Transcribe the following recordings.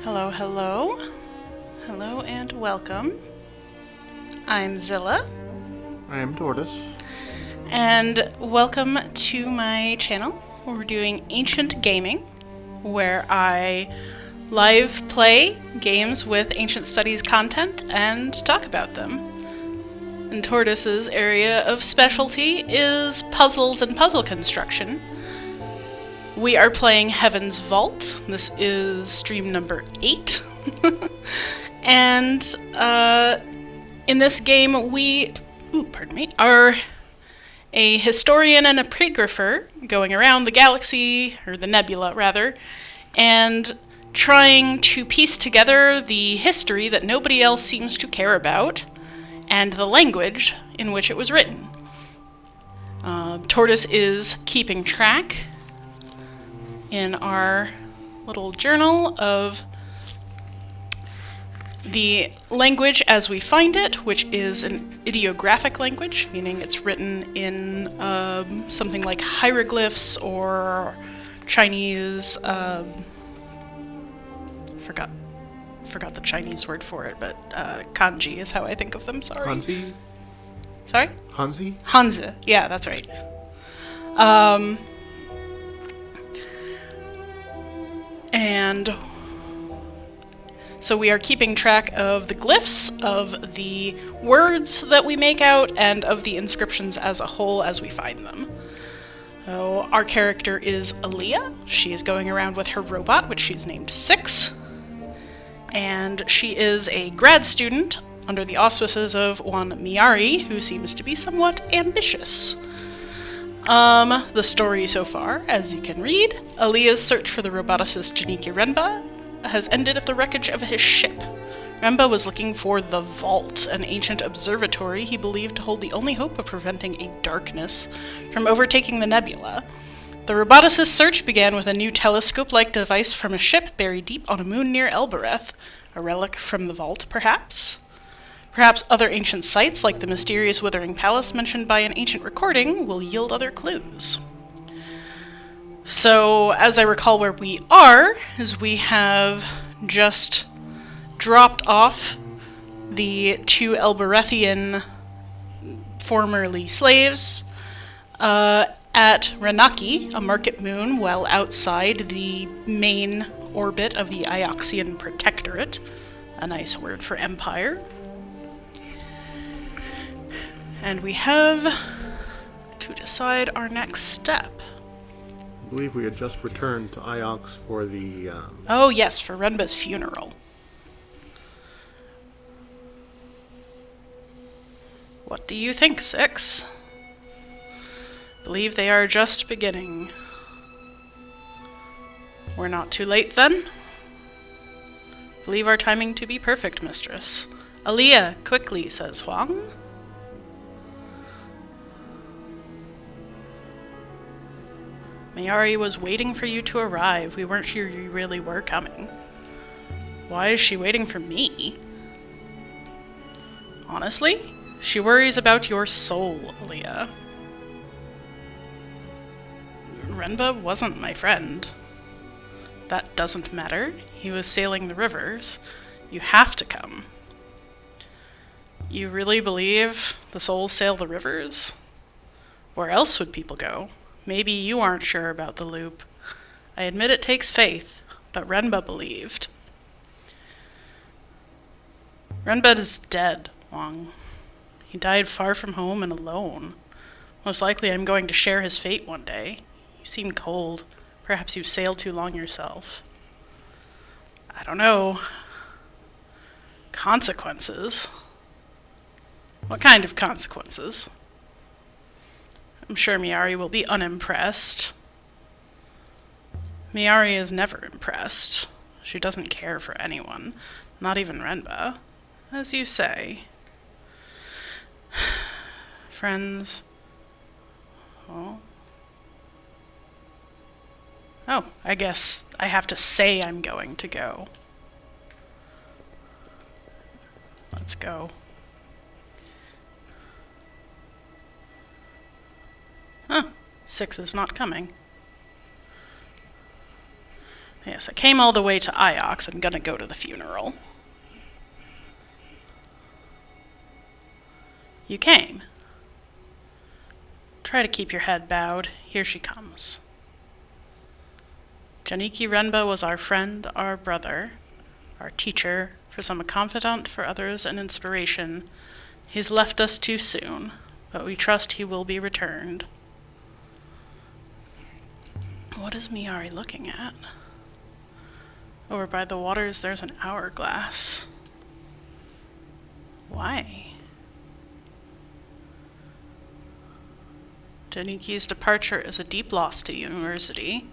Hello, hello. Hello and welcome. I'm Zilla. I am Tortoise. And welcome to my channel. We're doing Ancient Gaming, where I live play games with Ancient Studies content and talk about them. And Tortoise's area of specialty is puzzles and puzzle construction. We are playing Heaven's Vault. This is stream number 8. And in this game we are a historian and a pregrapher going around the galaxy, or the nebula rather, and trying to piece together the history that nobody else seems to care about and the language in which it was written. Tortoise is keeping track in our little journal of the language as we find it, which is an ideographic language, meaning it's written in something like hieroglyphs or Chinese. Forgot the Chinese word for it, but kanji is how I think of them. Sorry. Hanzi? Sorry? Hanzi? Hanzi. Yeah, that's right. And so we are keeping track of the glyphs, of the words that we make out, and of the inscriptions as a whole as we find them. So our character is Aaliyah. She is going around with her robot, which she's named Six. And she is a grad student under the auspices of one Miari, who seems to be somewhat ambitious. The story so far, as you can read, Aaliyah's search for the roboticist Janiki Renba has ended at the wreckage of his ship. Renba was looking for the Vault, an ancient observatory he believed to hold the only hope of preventing a darkness from overtaking the nebula. The roboticist's search began with a new telescope-like device from a ship buried deep on a moon near Elbereth, a relic from the Vault, perhaps? Perhaps other ancient sites, like the mysterious Withering Palace mentioned by an ancient recording, will yield other clues. So, as I recall where we are, is we have just dropped off the two Elberethian formerly slaves at Ranaki, a market moon, well outside the main orbit of the Ioxian Protectorate, a nice word for empire. And we have to decide our next step. I believe we had just returned to Iox for the... Oh yes, for Renba's funeral. What do you think, Six? Believe they are just beginning. We're not too late, then? Believe our timing to be perfect, mistress. Aaliyah, quickly, says Huang. Mayari was waiting for you to arrive. We weren't sure you really were coming. Why is she waiting for me? Honestly, she worries about your soul, Aaliyah. Renba wasn't my friend. That doesn't matter. He was sailing the rivers. You have to come. You really believe the souls sail the rivers? Where else would people go? Maybe you aren't sure about the loop. I admit it takes faith, but Renba believed. Renba is dead, Wang. He died far from home and alone. Most likely I'm going to share his fate one day. You seem cold. Perhaps you've sailed too long yourself. I don't know. Consequences? What kind of consequences? I'm sure Miari will be unimpressed. Miari is never impressed. She doesn't care for anyone, not even Renba. As you say. Friends. Oh, I guess I have to say I'm going to go. Let's go. Huh. 6 is not coming. Yes, I came all the way to Iox. I'm gonna go to the funeral. You came. Try to keep your head bowed. Here she comes. Janiki Renba was our friend, our brother, our teacher, for some a confidant, for others an inspiration. He's left us too soon, but we trust he will be returned. What is Miari looking at? Over by the waters there's an hourglass. Why? Janiki's departure is a deep loss to the university.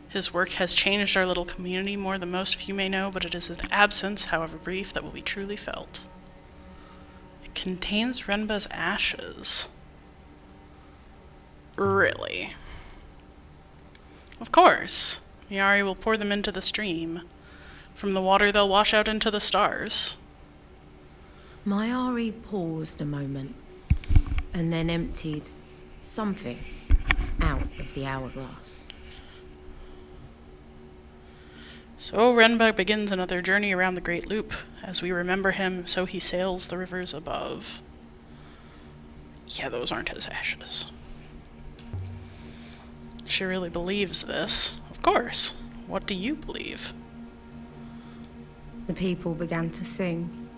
His work has changed our little community more than most of you may know, but it is his absence, however brief, that will be truly felt. It contains Renba's ashes. Really? Of course. Miari will pour them into the stream. From the water they'll wash out into the stars. Miari paused a moment, and then emptied something out of the hourglass. So Renba begins another journey around the Great Loop. As we remember him, so he sails the rivers above. Yeah, those aren't his ashes. She really believes this. Of course. What do you believe? The people began to sing.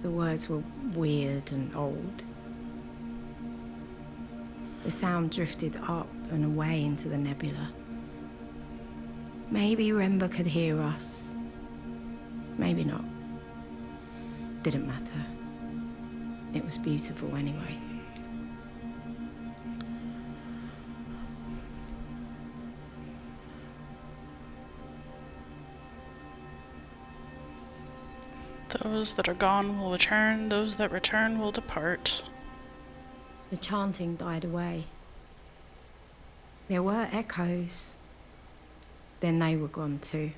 The words were weird and old. The sound drifted up and away into the nebula. Maybe Renba could hear us. Maybe not. Didn't matter. It was beautiful anyway. Those that are gone will return, those that return will depart. The chanting died away. There were echoes. Then they were gone too.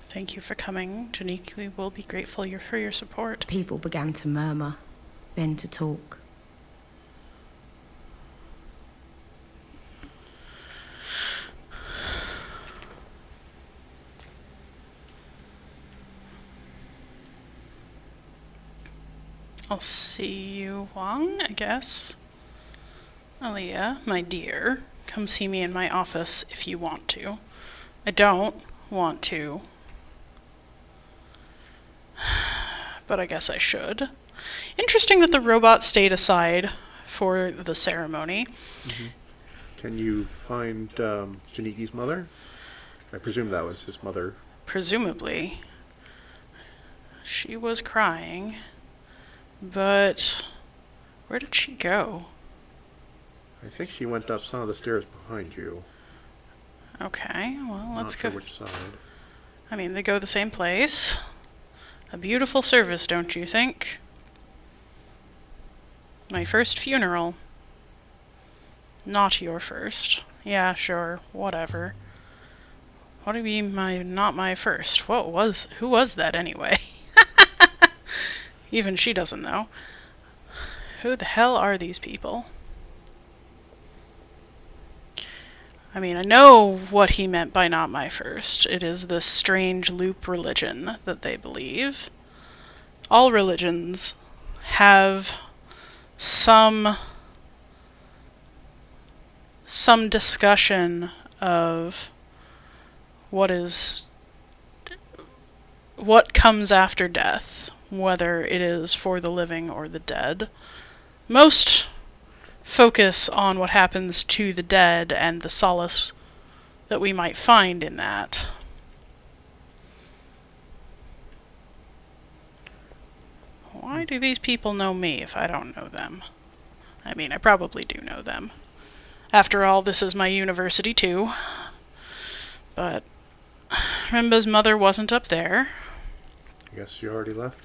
Thank you for coming, Janique. We will be grateful for your support. People began to murmur, then to talk. I'll see you, Wang, I guess. Aaliyah, my dear, come see me in my office if you want to. I don't want to. But I guess I should. Interesting that the robot stayed aside for the ceremony. Mm-hmm. Can you find Janiki's mother? I presume that was his mother. Presumably. She was crying. But where did she go? I think she went up some of the stairs behind you. Okay, well, let's go. Not sure which side. I mean, they go the same place. A beautiful service, don't you think? My first funeral. Not your first. Yeah, sure, whatever. What do you mean not my first? Who was that anyway? Even she doesn't know. Who the hell are these people? I mean, I know what he meant by not my first. It is this strange loop religion that they believe. All religions have some discussion of what comes after death, whether it is for the living or the dead. Most focus on what happens to the dead and the solace that we might find in that. Why do these people know me if I don't know them? I mean, I probably do know them. After all, this is my university too. But Rimba's mother wasn't up there. I guess she already left?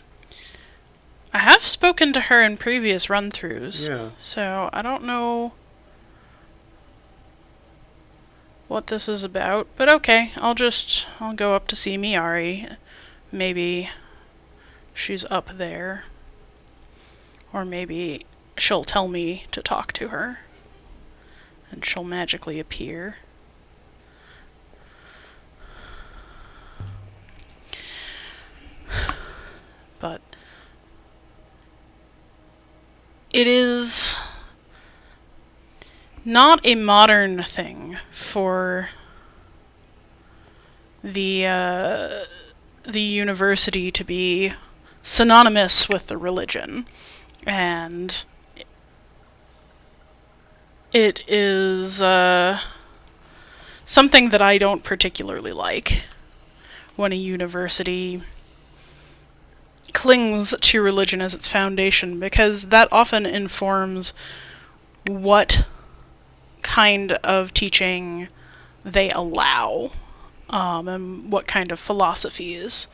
I have spoken to her in previous run-throughs. Yeah. So I don't know what this is about. But okay, I'll go up to see Miari. Maybe she's up there. Or maybe she'll tell me to talk to her. and she'll magically appear. But it is not a modern thing for the university to be synonymous with the religion, and it is something that I don't particularly like when a university clings to religion as its foundation, because that often informs what kind of teaching they allow, and what kind of philosophies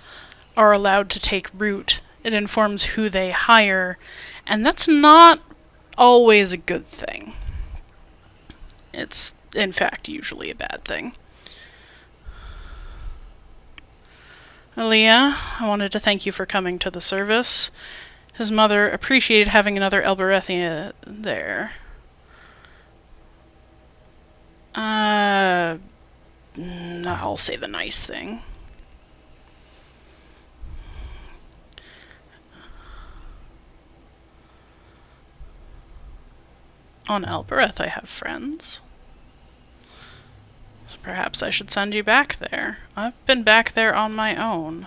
are allowed to take root. It informs who they hire, and that's not always a good thing. It's, in fact, usually a bad thing. Aaliyah, I wanted to thank you for coming to the service. His mother appreciated having another Elberethia there. I'll say the nice thing. On Elbereth I have friends. So perhaps I should send you back there. I've been back there on my own.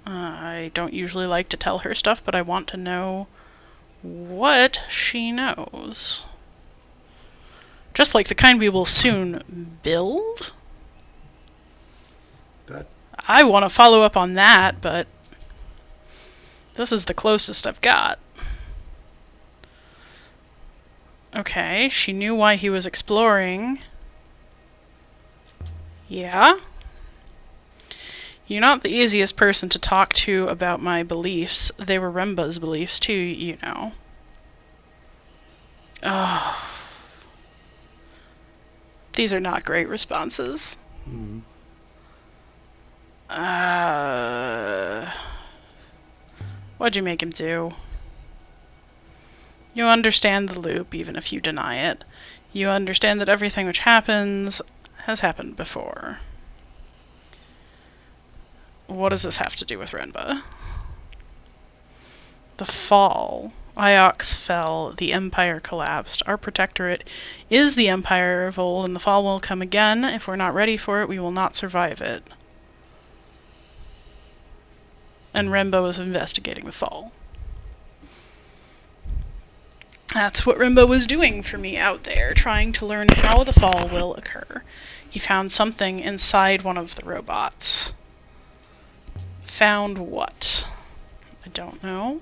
I don't usually like to tell her stuff, but I want to know what she knows. Just like the kind we will soon build? I want to follow up on that, but this is the closest I've got. Okay, she knew why he was exploring. Yeah? You're not the easiest person to talk to about my beliefs. They were Remba's beliefs too, you know. Oh. These are not great responses. Mm. What'd you make him do? You understand the loop, even if you deny it. You understand that everything which happens has happened before. What does this have to do with Renba? The fall. Iox fell, the Empire collapsed. Our protectorate is the Empire of old, and the fall will come again. If we're not ready for it, we will not survive it. And Rembo was investigating the fall. That's what Rembo was doing for me out there, trying to learn how the fall will occur. He found something inside one of the robots. Found what? I don't know.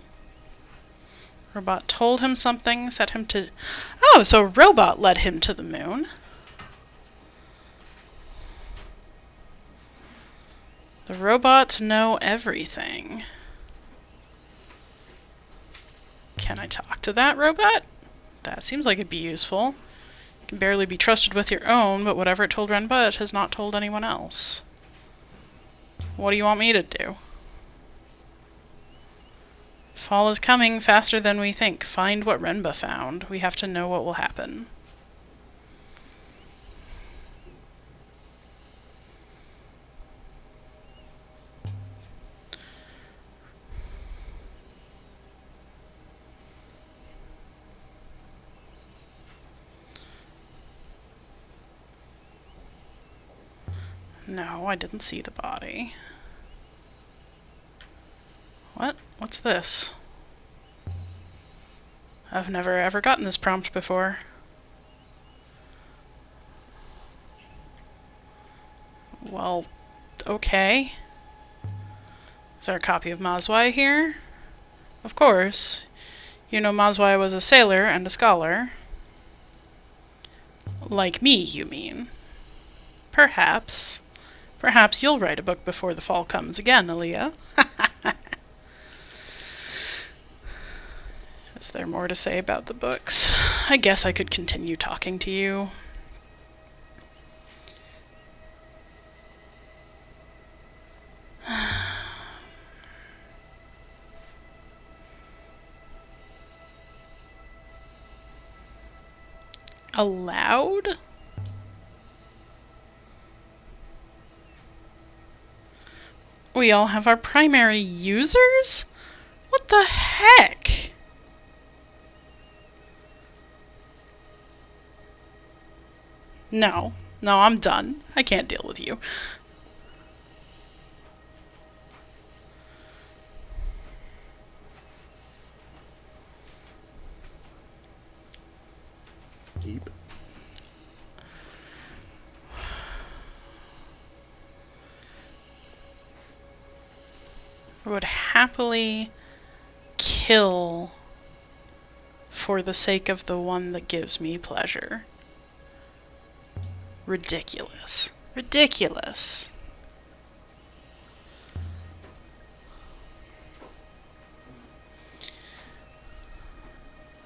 Robot told him something, set him to... Oh, so Robot led him to the moon. The robots know everything. Can I talk to that robot? That seems like it'd be useful. You can barely be trusted with your own, but whatever it told Renba, it has not told anyone else. What do you want me to do? Fall is coming faster than we think. Find what Renba found. We have to know what will happen. No, I didn't see the body. What? What's this? I've never ever gotten this prompt before. Well, okay. Is there a copy of Mazwai here? Of course. You know Mazwai was a sailor and a scholar. Like me, you mean? Perhaps. Perhaps you'll write a book before the fall comes again, Aaliyah. Is there more to say about the books? I guess I could continue talking to you. allowed? We all have our primary users? What the heck? No. No, I'm done. I can't deal with you. Keep. I would happily kill for the sake of the one that gives me pleasure. Ridiculous. Ridiculous.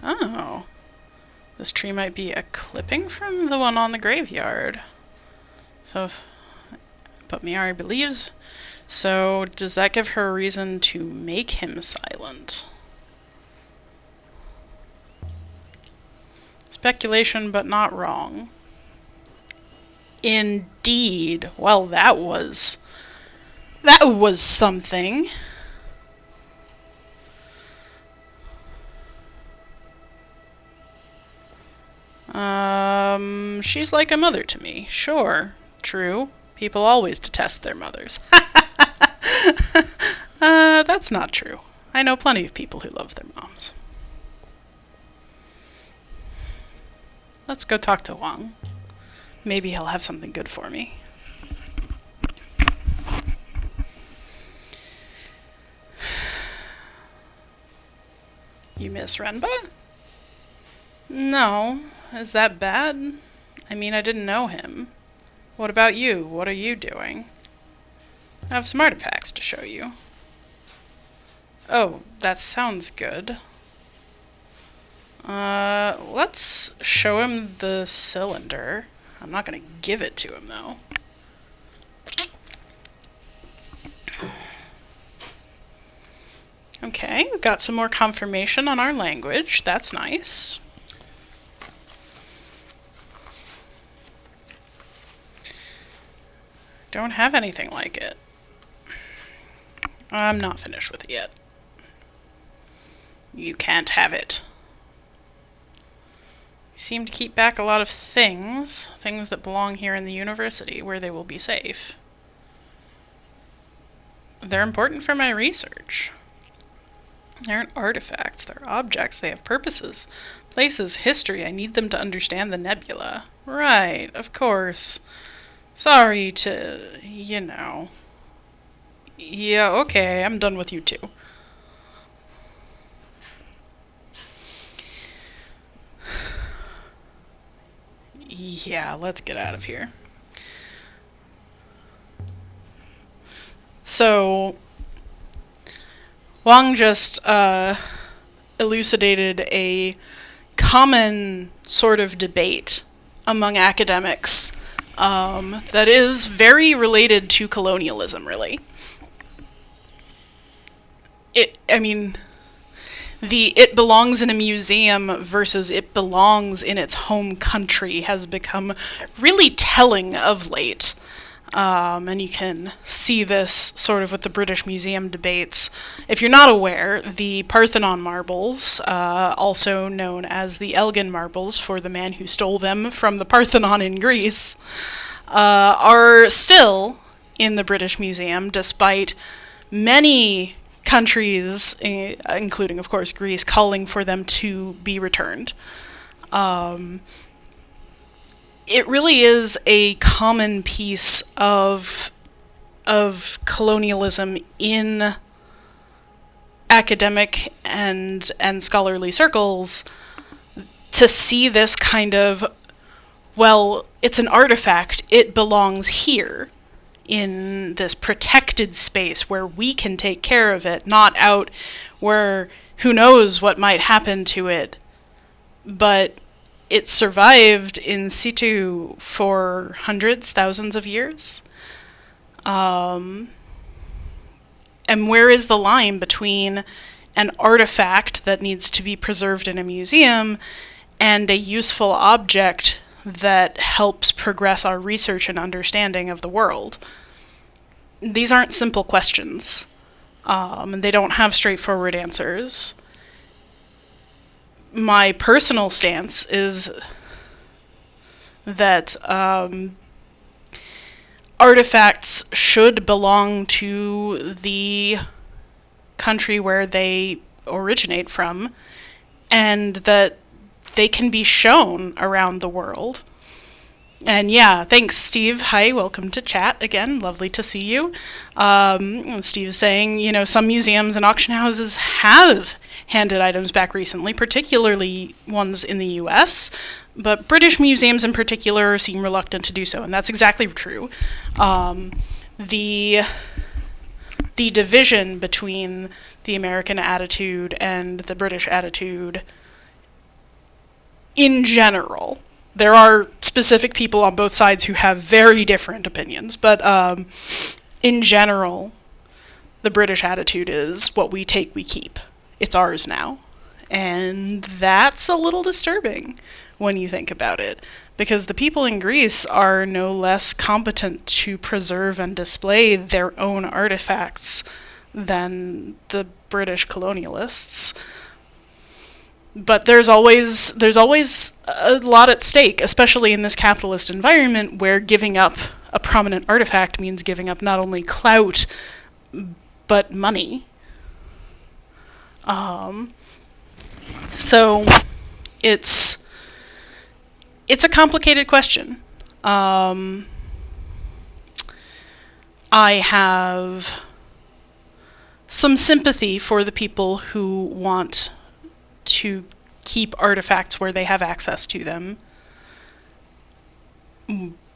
Oh. This tree might be a clipping from the one on the graveyard. But Miari believes. So, does that give her a reason to make him silent? Speculation, but not wrong. Indeed. Well, that was something. She's like a mother to me. Sure. True. People always detest their mothers. That's not true. I know plenty of people who love their moms. Let's go talk to Wang. Maybe he'll have something good for me. You miss Renba? No. Is that bad? I mean, I didn't know him. What about you? What are you doing? I have some artifacts to show you. Oh, that sounds good. Let's show him the cylinder. I'm not gonna give it to him, though. Okay, we've got some more confirmation on our language. That's nice. Don't have anything like it. I'm not finished with it yet. You can't have it. You seem to keep back a lot of things that belong here in the university, where they will be safe. They're important for my research. They aren't artifacts, they're objects, they have purposes, places, history. I need them to understand the nebula. Right, of course. Sorry to, Yeah, okay, I'm done with you too. Yeah, let's get out of here. So, Wang just elucidated a common sort of debate among academics that is very related to colonialism, really. It belongs in a museum versus it belongs in its home country has become really telling of late. And you can see this sort of with the British Museum debates. If you're not aware, the Parthenon marbles, also known as the Elgin marbles for the man who stole them from the Parthenon in Greece, are still in the British Museum, despite many countries, including, of course, Greece, calling for them to be returned. It really is a common piece of colonialism in academic and scholarly circles to see this kind of, well, it's an artifact, it belongs here in this protected space where we can take care of it, not out where who knows what might happen to it. But it survived in situ for hundreds, thousands of years. And where is the line between an artifact that needs to be preserved in a museum and a useful object that helps progress our research and understanding of the world. These aren't simple questions, and they don't have straightforward answers. My personal stance is that artifacts should belong to the country where they originate from, and that they can be shown around the world. And yeah, thanks, Steve. Hi, welcome to chat again. Lovely to see you. Steve is saying, some museums and auction houses have handed items back recently, particularly ones in the US, but British museums in particular seem reluctant to do so, and that's exactly true. The division between the American attitude and the British attitude in general, there are specific people on both sides who have very different opinions, but in general, the British attitude is what we take, we keep. It's ours now. And that's a little disturbing when you think about it, because the people in Greece are no less competent to preserve and display their own artifacts than the British colonialists. But there's always a lot at stake, especially in this capitalist environment where giving up a prominent artifact means giving up not only clout, but money. So it's a complicated question. I have some sympathy for the people who want to keep artifacts where they have access to them,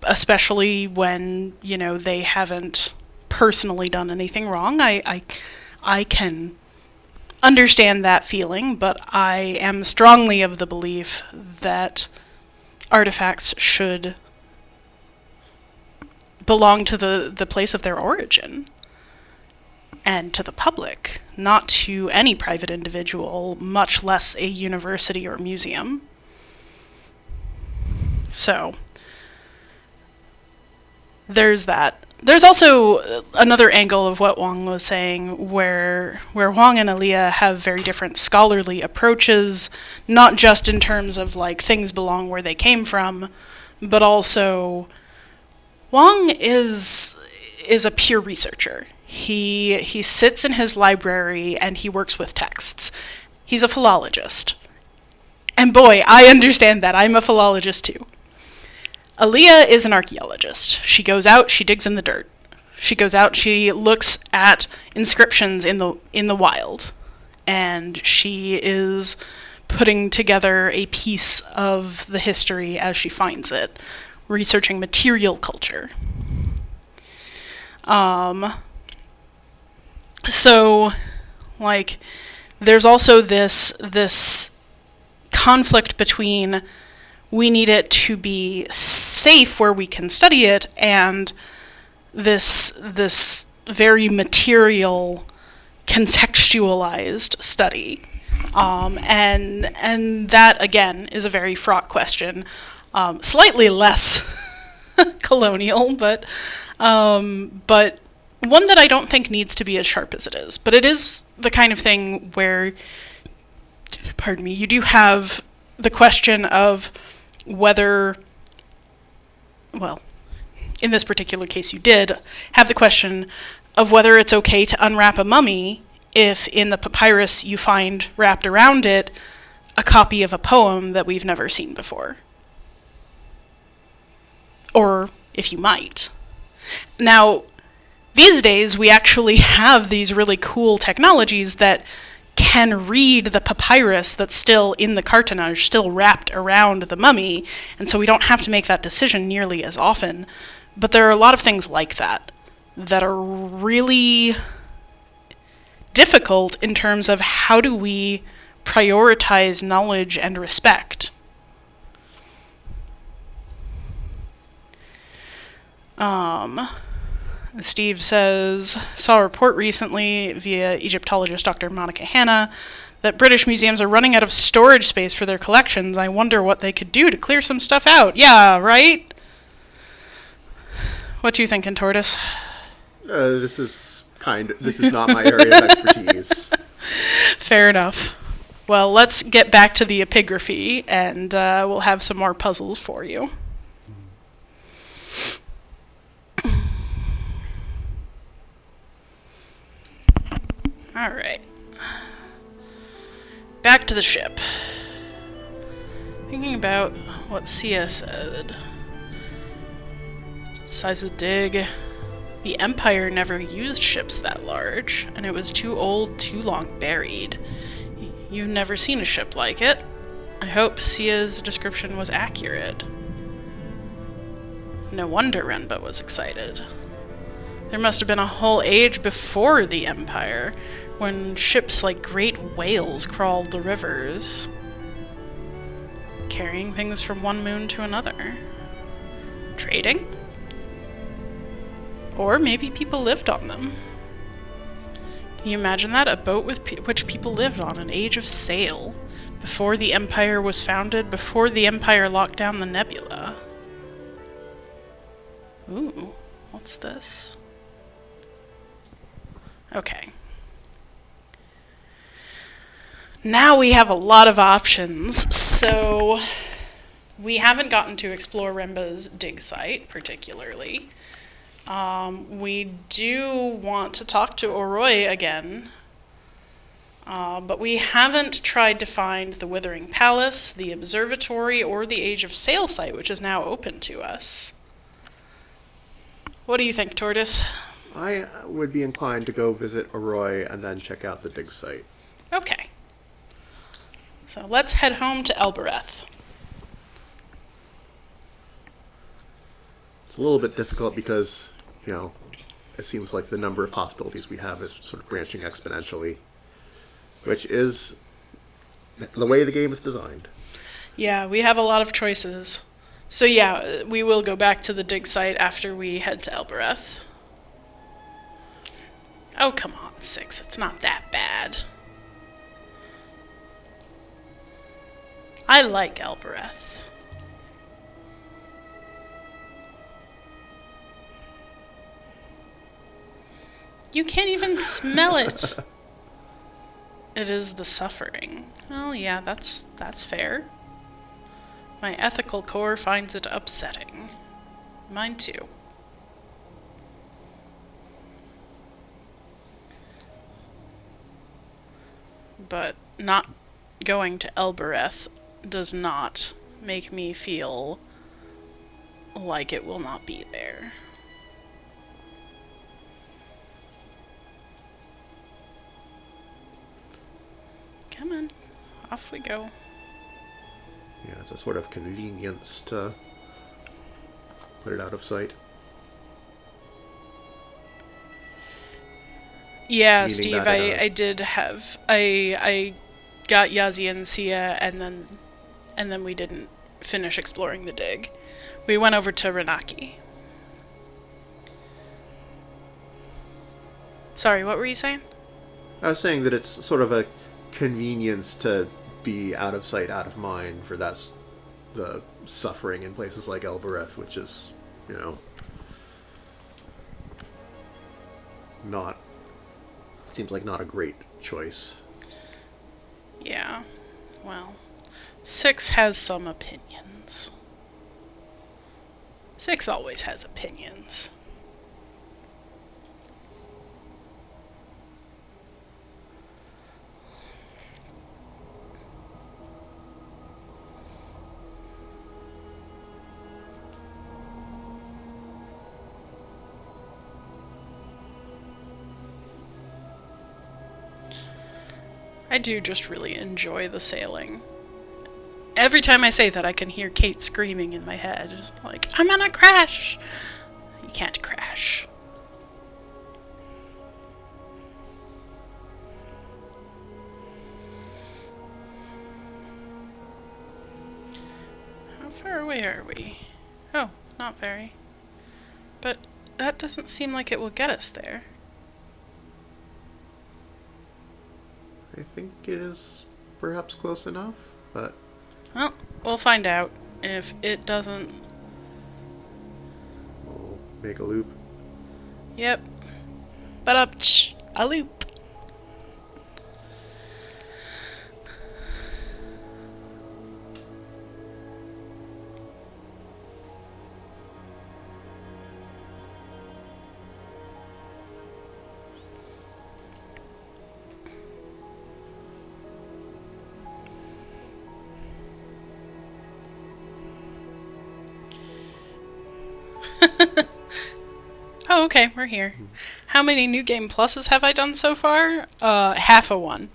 especially when, they haven't personally done anything wrong. I can understand that feeling, but I am strongly of the belief that artifacts should belong to the place of their origin and to the public, not to any private individual, much less a university or museum. So there's that. There's also another angle of what Wang was saying, where Wang and Aaliyah have very different scholarly approaches, not just in terms of things belong where they came from, but also Wang is a pure researcher. He sits in his library and he works with texts. He's a philologist. And boy, I understand that. I'm a philologist too. Aaliyah is an archaeologist. She goes out, she digs in the dirt. She goes out, she looks at inscriptions in the wild. And she is putting together a piece of the history as she finds it, researching material culture. So, there's also this conflict between we need it to be safe where we can study it, and this very material, contextualized study. And that, again, is a very fraught question. Slightly less colonial, but one that I don't think needs to be as sharp as it is. But it is the kind of thing where, you do have the question of whether, in this particular case you did have the question of whether it's okay to unwrap a mummy if in the papyrus you find wrapped around it a copy of a poem that we've never seen before. Or if you might. Now, these days we actually have these really cool technologies that can read the papyrus that's still in the cartonnage, still wrapped around the mummy, and so we don't have to make that decision nearly as often. But there are a lot of things like that are really difficult in terms of how do we prioritize knowledge and respect. Steve says, saw a report recently via Egyptologist Dr. Monica Hanna that British museums are running out of storage space for their collections. I wonder what they could do to clear some stuff out. Yeah, right? What you thinking, Tortoise? This is not my area of expertise. Fair enough. Well, let's get back to the epigraphy, and we'll have some more puzzles for you. All right. Back to the ship. Thinking about what Sia said. Size of dig. The Empire never used ships that large, and it was too old, too long buried. You've never seen a ship like it. I hope Sia's description was accurate. No wonder Renba was excited. There must have been a whole age before the Empire, when ships like great whales crawled the rivers, carrying things from one moon to another. Trading? Or maybe people lived on them. Can you imagine that? A boat with which people lived on, an age of sail, before the Empire was founded, before the Empire locked down the nebula. Ooh, what's this? Okay. Now we have a lot of options, so we haven't gotten to explore Renba's dig site particularly. We do want to talk to Oroi again, but we haven't tried to find the Withering Palace, the Observatory, or the Age of Sail site, which is now open to us. What do you think, Tortoise? I would be inclined to go visit Oroi and then check out the dig site. Okay. So let's head home to Elbereth. It's a little bit difficult because, it seems like the number of possibilities we have is sort of branching exponentially, which is the way the game is designed. Yeah, we have a lot of choices. So yeah, we will go back to the dig site after we head to Elbereth. Oh, come on, 6. It's not that bad. I like Elbereth. You can't even smell it. It is the suffering. Well, yeah, that's fair. My ethical core finds it upsetting. Mine too. But not going to Elbereth does not make me feel like it will not be there. Come on, off we go. Yeah, it's a sort of convenience to put it out of sight. Yeah, Meaning Steve, that, I did have I got Yazi and Sia, and then we didn't finish exploring the dig. We went over to Renaki. Sorry, what were you saying? I was saying that it's sort of a convenience to be out of sight, out of mind for the suffering in places like Elbereth, which is, not, seems like not a great choice. Yeah, well, 6 has some opinions. 6 always has opinions. I do just really enjoy the sailing. Every time I say that, I can hear Kate screaming in my head, like, I'm gonna crash! You can't crash. How far away are we? Oh, not very. But that doesn't seem like it will get us there. I think it is perhaps close enough, but... Well, we'll find out. If it doesn't... We'll make a loop. Yep. But up, a loop. Oh, okay, we're here. How many New Game Pluses have I done so far? Half a one.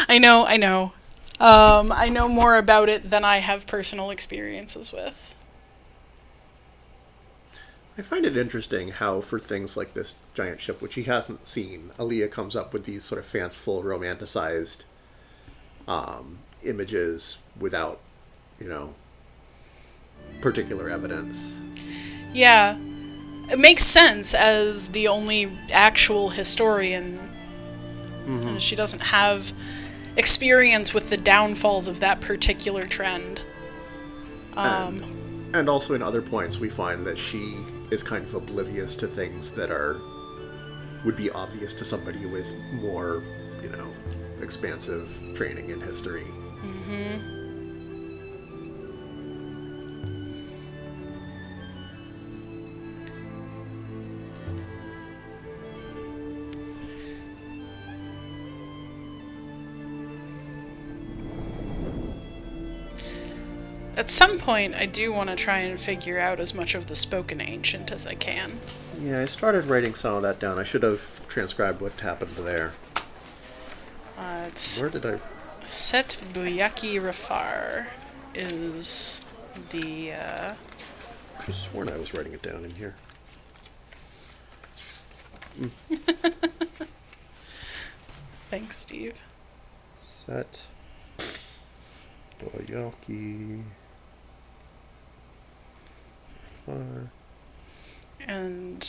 I know. I know more about it than I have personal experiences with. I find it interesting how, for things like this giant ship, which he hasn't seen, Aaliyah comes up with these sort of fanciful, romanticized images without, particular evidence. Yeah. It makes sense as the only actual historian. And she doesn't have experience with the downfalls of that particular trend. And also in other points we find that she is kind of oblivious to things that would be obvious to somebody with more, expansive training in history. At some point, I do want to try and figure out as much of the spoken ancient as I can. Yeah, I started writing some of that down. I should have transcribed what happened there. It's Where did I... Set Buyaki Rafar is the... I could have sworn I was writing it down in here. Thanks, Steve. Set Boyaki. And...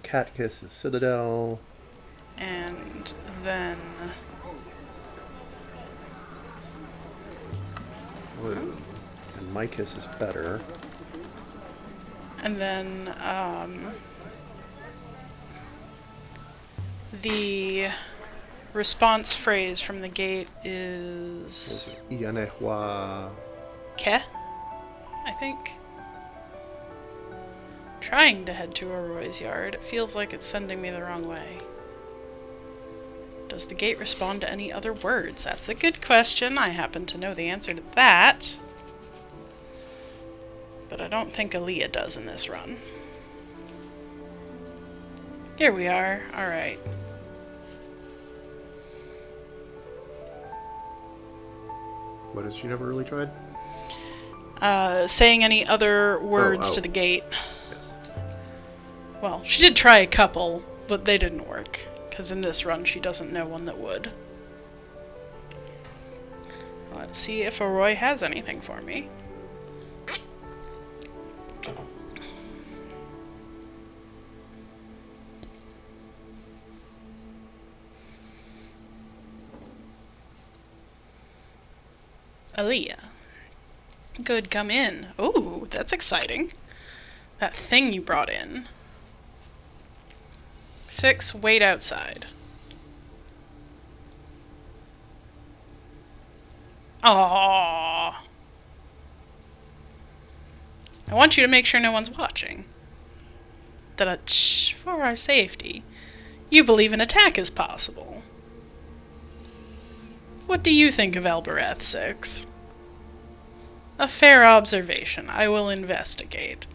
Catkiss is Citadel. And then... And Micus is better. And then, the response phrase from the gate is... Ianehua. Ke? I think. Trying to head to Aroy's yard. It feels like it's sending me the wrong way. Does the gate respond to any other words? That's a good question. I happen to know the answer to that. But I don't think Aaliyah does in this run. Here we are. Alright. What has she never really tried? Saying any other words to the gate. Yes. Well, she did try a couple, but they didn't work. Because in this run, she doesn't know one that would. Let's see if Aroy has anything for me. Aaliyah. Good, come in. Ooh, that's exciting. That thing you brought in. 6, wait outside. Aww. I want you to make sure no one's watching. Shh, for our safety. You believe an attack is possible. What do you think of Elbereth 6? A fair observation. I will investigate.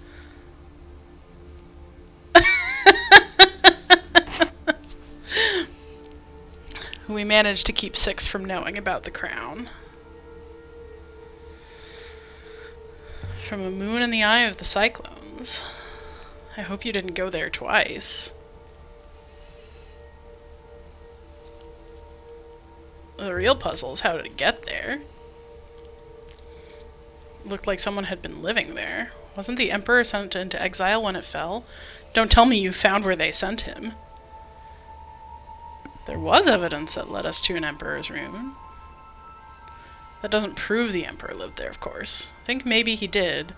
We managed to keep 6 from knowing about the crown. From a moon in the eye of the cyclones. I hope you didn't go there twice. The real puzzle is how did it get there? Looked like someone had been living there. Wasn't the Emperor sent into exile when it fell? Don't tell me you found where they sent him. There was evidence that led us to an emperor's room. That doesn't prove the emperor lived there, of course. I think maybe he did.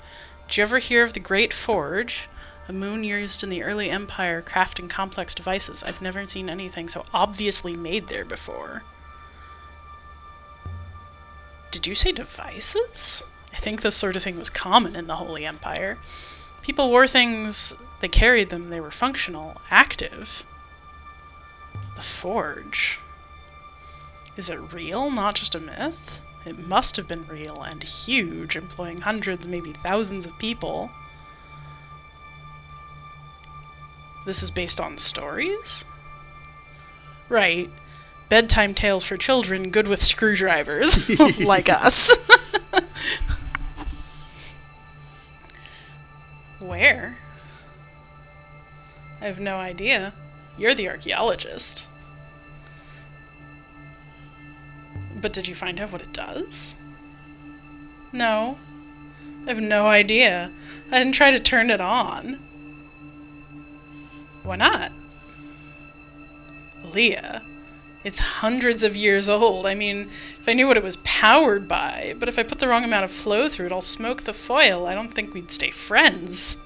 Did you ever hear of the Great Forge? A moon used in the early empire crafting complex devices. I've never seen anything so obviously made there before. Did you say devices? I think this sort of thing was common in the Holy Empire. People wore things, they carried them, they were functional, active. The Forge. Is it real, not just a myth? It must have been real and huge, employing hundreds, maybe thousands of people. This is based on stories? Right. Bedtime tales for children, good with screwdrivers, like us. Where? I have no idea. You're the archaeologist. But did you find out what it does? No. I have no idea. I didn't try to turn it on. Why not? Leah, it's hundreds of years old. I mean, if I knew what it was powered by, but if I put the wrong amount of flow through it, I'll smoke the foil. I don't think we'd stay friends.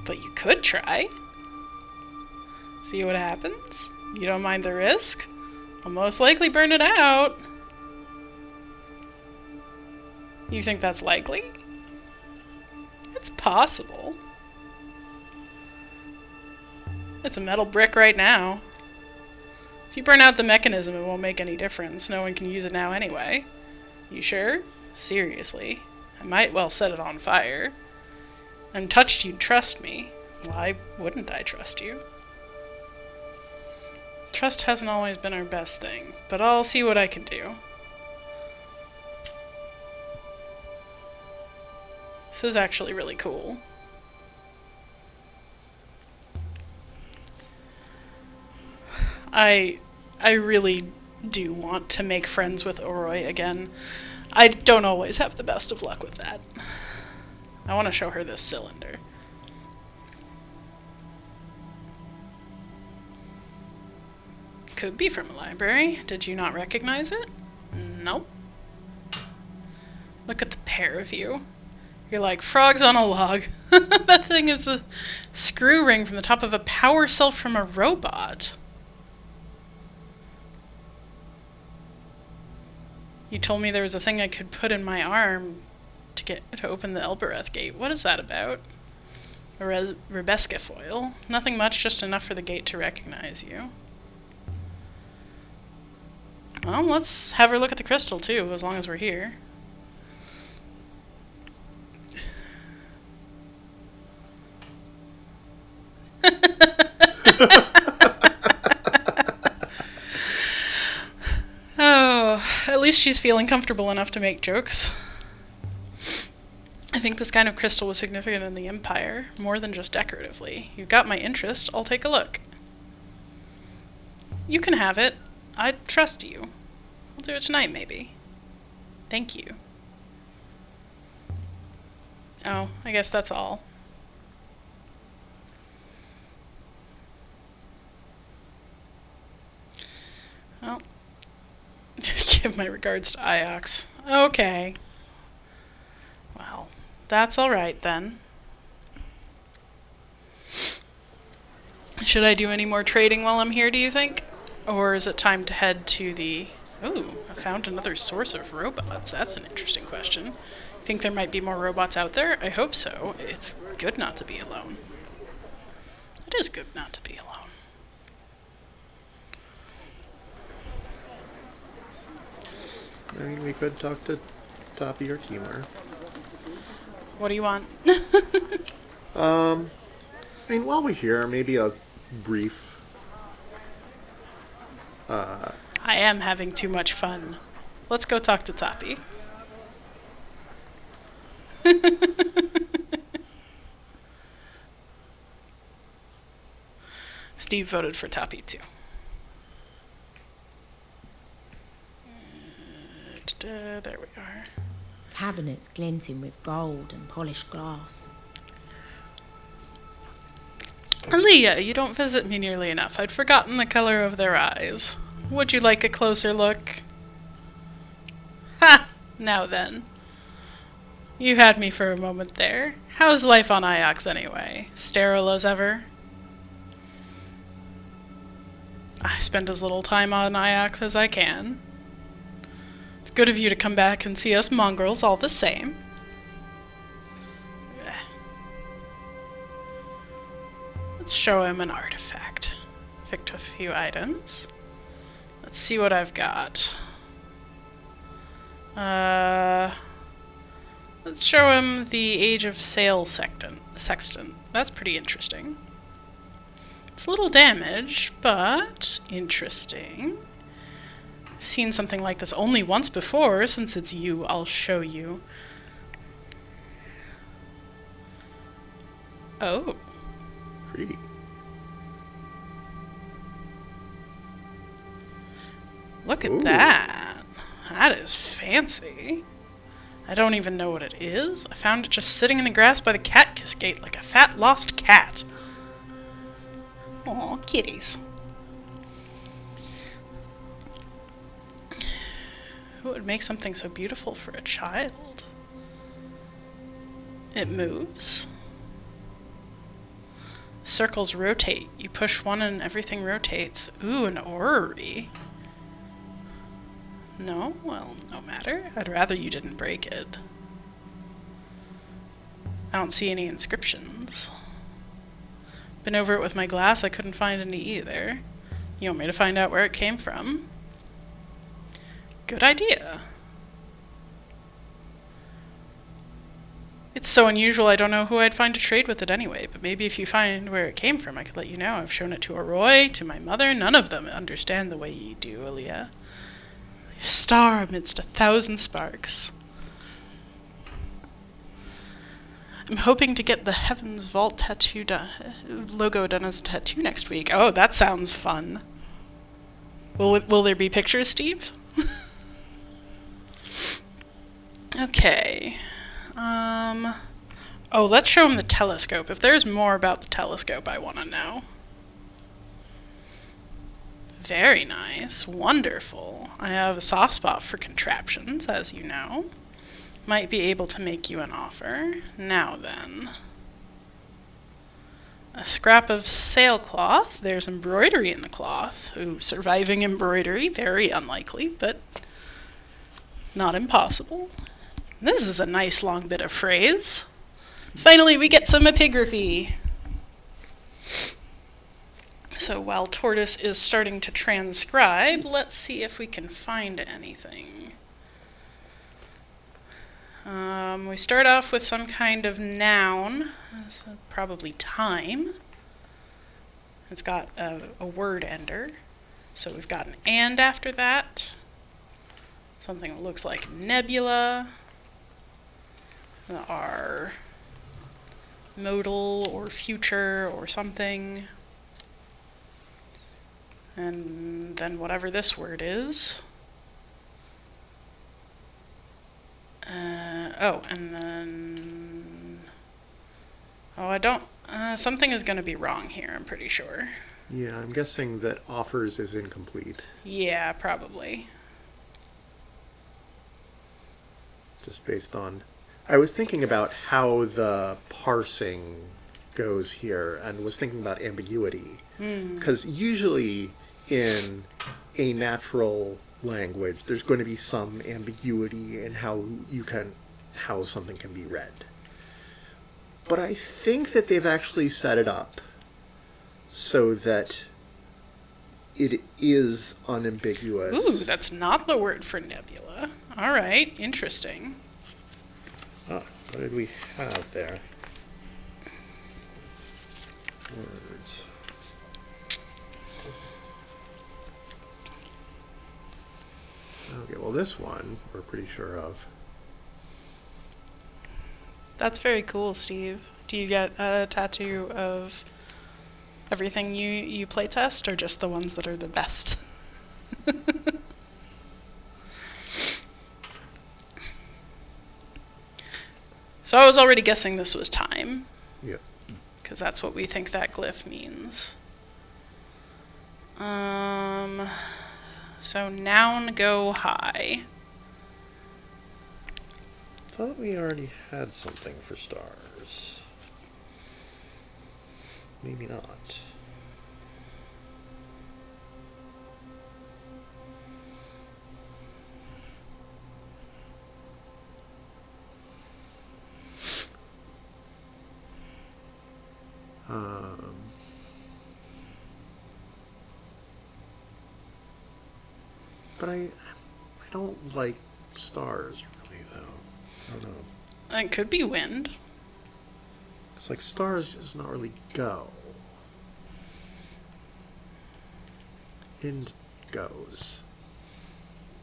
But you could try. See what happens? You don't mind the risk? I'll most likely burn it out. You think that's likely? It's possible. It's a metal brick right now. If you burn out the mechanism, it won't make any difference. No one can use it now anyway. You sure? Seriously. I might well set it on fire. I'm touched you'd trust me. Why wouldn't I trust you? Trust hasn't always been our best thing, but I'll see what I can do. This is actually really cool. I really do want to make friends with Oroi again. I don't always have the best of luck with that. I want to show her this cylinder. Could be from a library. Did you not recognize it? No. Look at the pair of you. You're like frogs on a log. That thing is a screw ring from the top of a power cell from a robot. You told me there was a thing I could put in my arm to open the Elbereth gate. What is that about? A Rebeska foil. Nothing much, just enough for the gate to recognize you. Well, let's have her look at the crystal too, as long as we're here. Oh, at least she's feeling comfortable enough to make jokes. I think this kind of crystal was significant in the Empire, more than just decoratively. You've got my interest, I'll take a look. You can have it. I trust you. I'll do it tonight, maybe. Thank you. Oh, I guess that's all. Well, give my regards to Iox. Okay. Well, that's alright then. Should I do any more trading while I'm here, do you think? Or is it time to head to the... Ooh, I found another source of robots. That's an interesting question. Think there might be more robots out there? I hope so. It's good not to be alone. It is good not to be alone. I mean, we could talk to Toppy or Timur. What do you want? I mean, while we're here, maybe a brief... I am having too much fun. Let's go talk to Toppy. Steve voted for Toppy too. There we are. Cabinets glinting with gold and polished glass. Aaliyah, you don't visit me nearly enough. I'd forgotten the color of their eyes. Would you like a closer look? Ha! Now then. You had me for a moment there. How's life on Ajax anyway? Sterile as ever? I spend as little time on Ajax as I can. It's good of you to come back and see us mongrels all the same. Let's show him an artifact. Picked a few items. Let's see what I've got. Let's show him the Age of Sail Sextant. That's pretty interesting. It's a little damaged, but interesting. I've seen something like this only once before. Since it's you, I'll show you. Oh. Pretty. Look at Ooh. that. That is fancy. I don't even know what it is. I found it just sitting in the grass by the cat cascade like a fat lost cat. Aw, kitties. Who would make something so beautiful for a child? It moves. Circles rotate. You push one and everything rotates. Ooh, an orrery. No? Well, no matter. I'd rather you didn't break it. I don't see any inscriptions. Been over it with my glass, I couldn't find any either. You want me to find out where it came from? Good idea. It's so unusual I don't know who I'd find to trade with it anyway, but maybe if you find where it came from I could let you know. I've shown it to Aroy, to my mother. None of them understand the way you do, Aaliyah. A star amidst 1,000 sparks. I'm hoping to get the Heavens Vault tattoo logo done as a tattoo next week. Oh, that sounds fun. Will there be pictures, Steve? Okay. Oh, let's show him the telescope. If there's more about the telescope, I want to know. Very nice. Wonderful. I have a soft spot for contraptions, as you know. Might be able to make you an offer. Now then. A scrap of sailcloth. There's embroidery in the cloth. Ooh, surviving embroidery. Very unlikely, but not impossible. This is a nice long bit of phrase. Finally, we get some epigraphy. So while Tortoise is starting to transcribe, let's see if we can find anything. We start off with some kind of noun, so probably time. It's got a word ender. So we've got an and after that. Something that looks like nebula. Our modal or future or something. And then whatever this word is. And then... Oh, I don't... something is going to be wrong here, I'm pretty sure. Yeah, I'm guessing that offers is incomplete. Yeah, probably. Just based on... I was thinking about how the parsing goes here and was thinking about ambiguity. Because usually in a natural language, there's going to be some ambiguity in how something can be read. But I think that they've actually set it up so that it is unambiguous. Ooh, that's not the word for nebula. All right, interesting. Oh, what did we have there? Words. Okay, well this one we're pretty sure of. That's very cool, Steve. Do you get a tattoo of everything you playtest, or just the ones that are the best? So I was already guessing this was time. Yeah. because that's what we think that glyph means. So noun go high. Thought we already had something for stars. Maybe not. But I don't like stars really though. I don't know. It could be wind. It's like stars does not really go. Wind goes.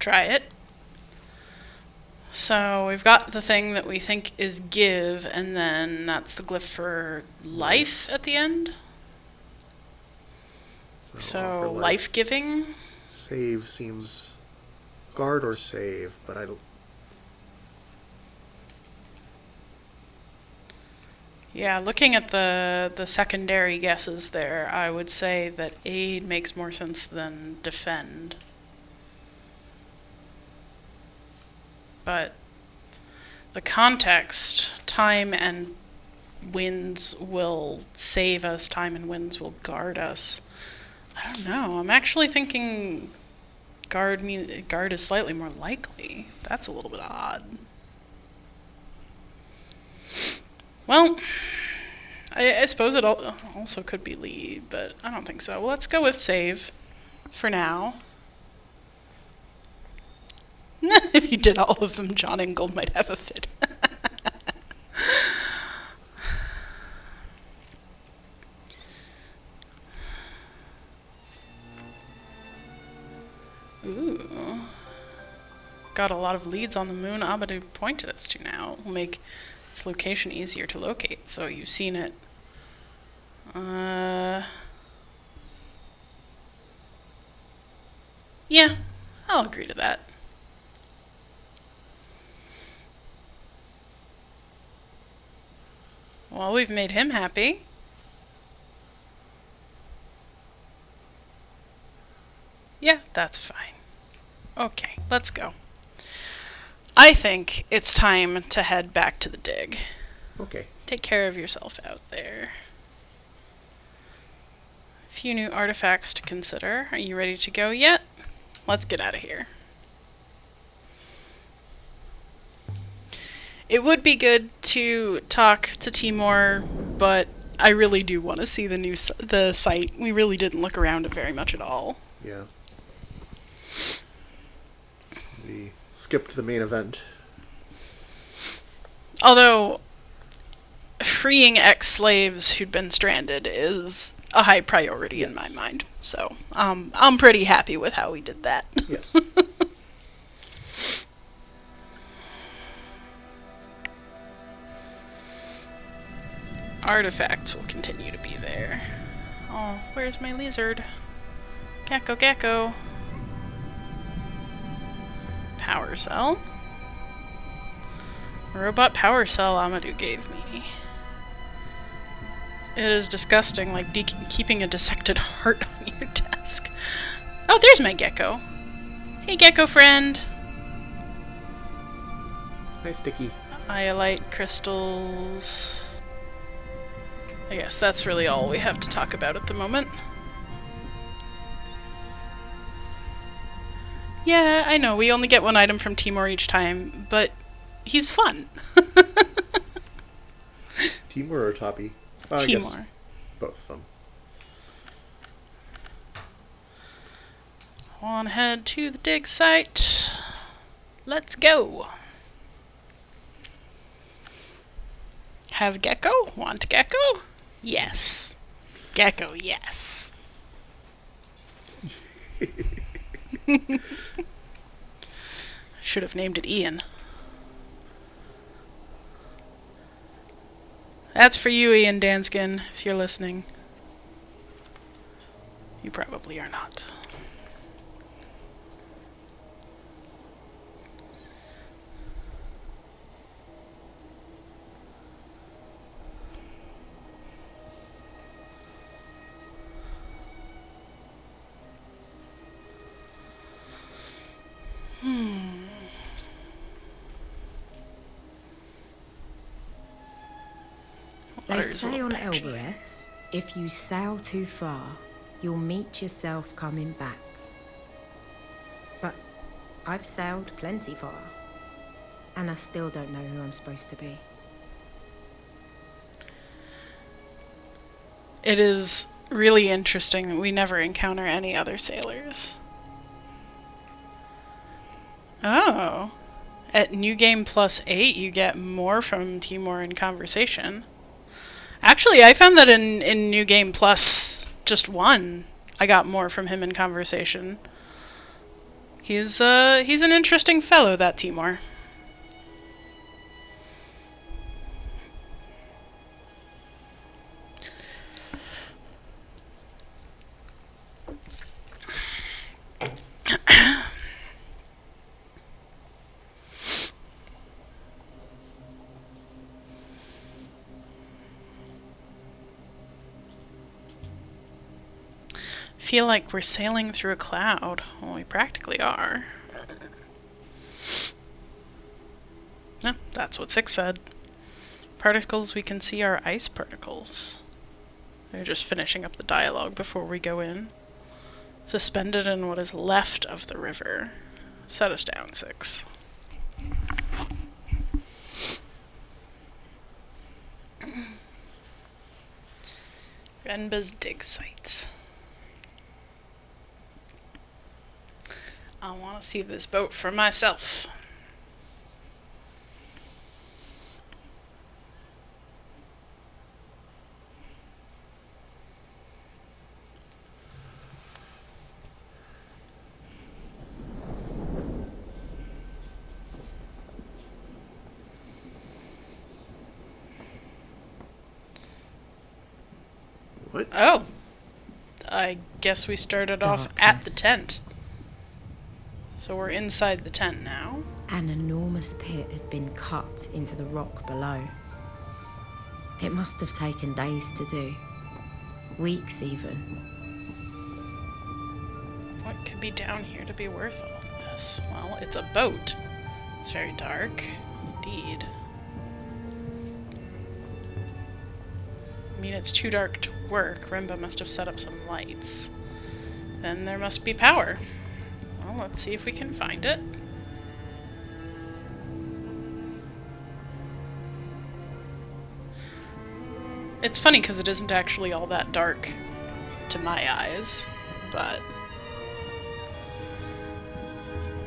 Try it. So we've got the thing that we think is give, and then that's the glyph for life at the end. So life-giving. Save seems guard or save, but I don't. Yeah, looking at the secondary guesses there, I would say that aid makes more sense than defend. But the context, time and winds will save us, time and winds will guard us. I don't know. I'm actually thinking guard is slightly more likely. That's a little bit odd. Well, I suppose it also could be lead, but I don't think so. Well, let's go with save for now. If you did all of them, John Ingold might have a fit. Ooh. Got a lot of leads on the moon Amadou pointed us to now. Will make its location easier to locate, so you've seen it. Yeah, I'll agree to that. Well, we've made him happy. Yeah, that's fine. Okay, let's go. I think it's time to head back to the dig. Okay. Take care of yourself out there. A few new artifacts to consider. Are you ready to go yet? Let's get out of here. It would be good to talk to Timor, but I really do want to see the site. We really didn't look around it very much at all. Yeah. We skipped the main event. Although, freeing ex-slaves who'd been stranded is a high priority in my mind. So, I'm pretty happy with how we did that. Yes. Artifacts will continue to be there. Oh, where's my lizard? Gecko, gecko. Power cell. A robot power cell Amadou gave me. It is disgusting, like keeping a dissected heart on your desk. Oh, there's my gecko. Hey, gecko friend. Hi, Sticky. Iolite crystals. I guess that's really all we have to talk about at the moment. Yeah, I know, we only get one item from Timor each time, but he's fun. Timor or Toppy? Timor. Both of them. On ahead to the dig site. Let's go. Have gecko? Want gecko? Yes. Gecko, yes. Should have named it Ian. That's for you, Ian Danskin, if you're listening. You probably are not. They Water's a say little on patchy. Elbereth, if you sail too far, you'll meet yourself coming back. But I've sailed plenty far, and I still don't know who I'm supposed to be. It is really interesting that we never encounter any other sailors. Oh. At New Game Plus 8, you get more from Timor in conversation. Actually, I found that in New Game Plus just 1, I got more from him in conversation. He's an interesting fellow, that Timor. Feel like we're sailing through a cloud. Well, we practically are. No, that's what 6 said. Particles we can see are ice particles. They're just finishing up the dialogue before we go in. Suspended in what is left of the river. Set us down, 6. Renba's dig site. I want to see this boat for myself. What? Oh. I guess we started off at the tent. So we're inside the tent now. An enormous pit had been cut into the rock below. It must have taken days to do. Weeks even. What could be down here to be worth all of this? Well, it's a boat. It's very dark. Indeed. I mean, it's too dark to work. Remba must have set up some lights. Then there must be power. Well, let's see if we can find it. It's funny because it isn't actually all that dark to my eyes, but...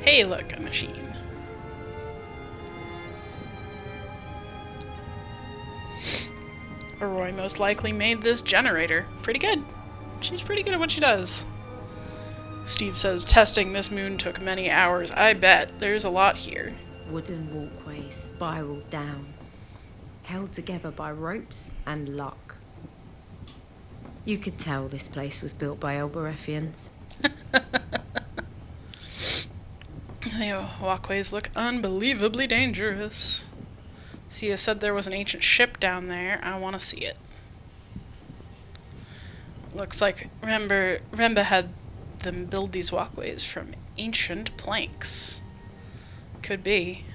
Hey, look, a machine. Roy most likely made this generator. Pretty good. She's pretty good at what she does. Steve says testing this moon took many hours. I bet. There's a lot here. Wooden walkways spiraled down, held together by ropes and luck. You could tell this place was built by Elberethians. The walkways look unbelievably dangerous. Sia said there was an ancient ship down there. I want to see it. Looks like Remba had them build these walkways from ancient planks. Could be.